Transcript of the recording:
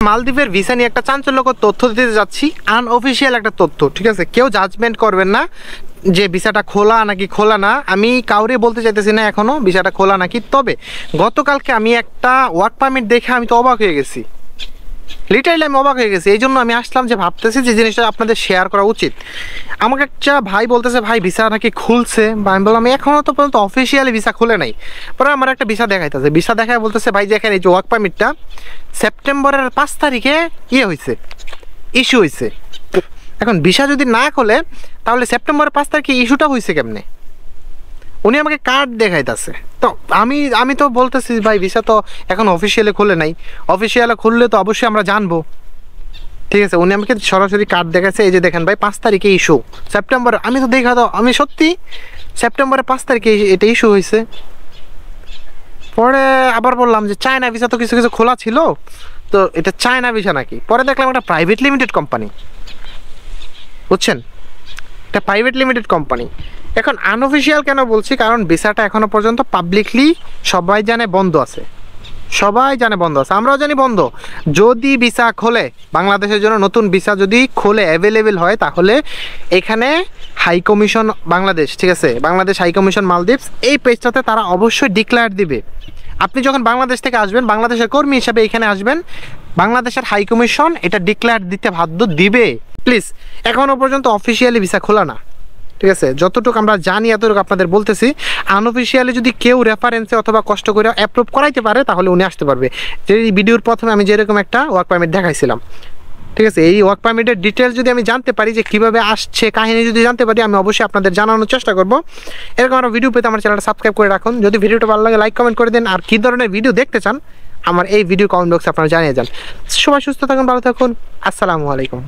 মালদ্বীপের ভিসা নিয়ে একটা চাঞ্চল্যকর তথ্য দিতে যাচ্ছি, আনঅফিসিয়াল একটা তথ্য, ঠিক আছে? কেউ জাজমেন্ট করবেন না যে ভিসাটা খোলা নাকি খোলা না। আমি কাউরে বলতে চাইতেছি না এখনো ভিসাটা খোলা নাকি। তবে গতকালকে আমি একটা ওয়ার্ক পারমিট দেখে আমি তো অবাক হয়ে গেছি, লিটারালি আমি অবাক হয়ে গেছি। এই জন্য আমি আসলাম যে ভাবতেছি যে জিনিসটা আপনাদের শেয়ার করা উচিত। আমাকে একটা ভাই বলতেছে ভাই ভিসা নাকি খুলছে, বা আমি বললাম এখনও তো পর্যন্ত অফিসিয়ালি ভিসা খুলে নাই। পরে আমার একটা ভিসা দেখাইতেছে, ভিসা দেখায় বলতেছে ভাই দেখেন এই যে ওয়ার্ক পারমিটটা সেপ্টেম্বরের 5 তারিখে হয়েছে, ইস্যু হয়েছে। এখন ভিসা যদি না খোলে তাহলে সেপ্টেম্বরের 5 তারিখে ইস্যুটা হয়েছে কেমনে? উনি আমাকে কার্ড দেখাইতেছে। তো আমি তো বলতেছি ভাই ভিসা তো এখন অফিসিয়ালি খুলে নাই, অফিসিয়ালি খুললে তো অবশ্যই আমরা জানবো, ঠিক আছে? উনি আমাকে সরাসরি কার্ড দেখাচ্ছে, এই যে দেখেন ভাই 5 তারিখে ইস্যু সেপ্টেম্বর। আমি তো দেখা দাও আমি সত্যি সেপ্টেম্বরের 5 তারিখে এটা ইস্যু হয়েছে। পরে আবার বললাম যে চায়না ভিসা তো কিছু কিছু খোলা ছিল, তো এটা চায়না ভিসা নাকি? পরে দেখলাম একটা প্রাইভেট লিমিটেড কোম্পানি, বুঝছেন? এটা প্রাইভেট লিমিটেড কোম্পানি। এখন আনঅফিসিয়াল কেন বলছি, কারণ ভিসাটা এখনো পর্যন্ত পাবলিকলি সবাই জানে বন্ধ আছে, সবাই জানে বন্ধ আছে, আমরাও জানি বন্ধ। যদি ভিসা খোলে বাংলাদেশের জন্য, নতুন ভিসা যদি খোলে অ্যাভেলেবেল হয়, তাহলে এখানে হাই কমিশন বাংলাদেশ, ঠিক আছে, বাংলাদেশ হাই কমিশন মালদ্বীপস, এই পেজটাতে তারা অবশ্যই ডিক্লেয়ার দিবে। আপনি যখন বাংলাদেশ থেকে আসবেন, বাংলাদেশের কর্মী হিসাবে এখানে আসবেন, বাংলাদেশের হাই কমিশন এটা ডিক্লেয়ার দিতে বাধ্য দিবে। প্লিজ, এখনও পর্যন্ত অফিসিয়ালি ভিসা খোলা না, ঠিক আছে? যতটুকু আমরা জানি এতটুকু আপনাদের বলতেছি। আনঅফিসিয়ালি যদি কেউ রেফারেন্সে অথবা কষ্ট করে অ্যাপ্রুভ করাইতে পারে তাহলে উনি আসতে পারবে। যে এই ভিডিওর প্রথমে আমি যেরকম একটা ওয়ার্ক পারমিট দেখাইছিলাম, ঠিক আছে, এই ওয়ার্ক পারমিটের ডিটেলস যদি আমি জানতে পারি যে কীভাবে আসছে, কাহিনী যদি জানতে পারি, আমি অবশ্যই আপনাদের জানানোর চেষ্টা করব। এরকম আরও ভিডিও পেতে আমার চ্যানেলটা সাবস্ক্রাইব করে রাখুন। যদি ভিডিওটা ভালো লাগে লাইক কমেন্ট করে দিন, আর কী ধরনের ভিডিও দেখতে চান আমার এই ভিডিও কমেন্ট বক্সে আপনারা জানিয়ে যান। সবাই সুস্থ থাকুন, ভালো থাকুন, আসসালামু আলাইকুম।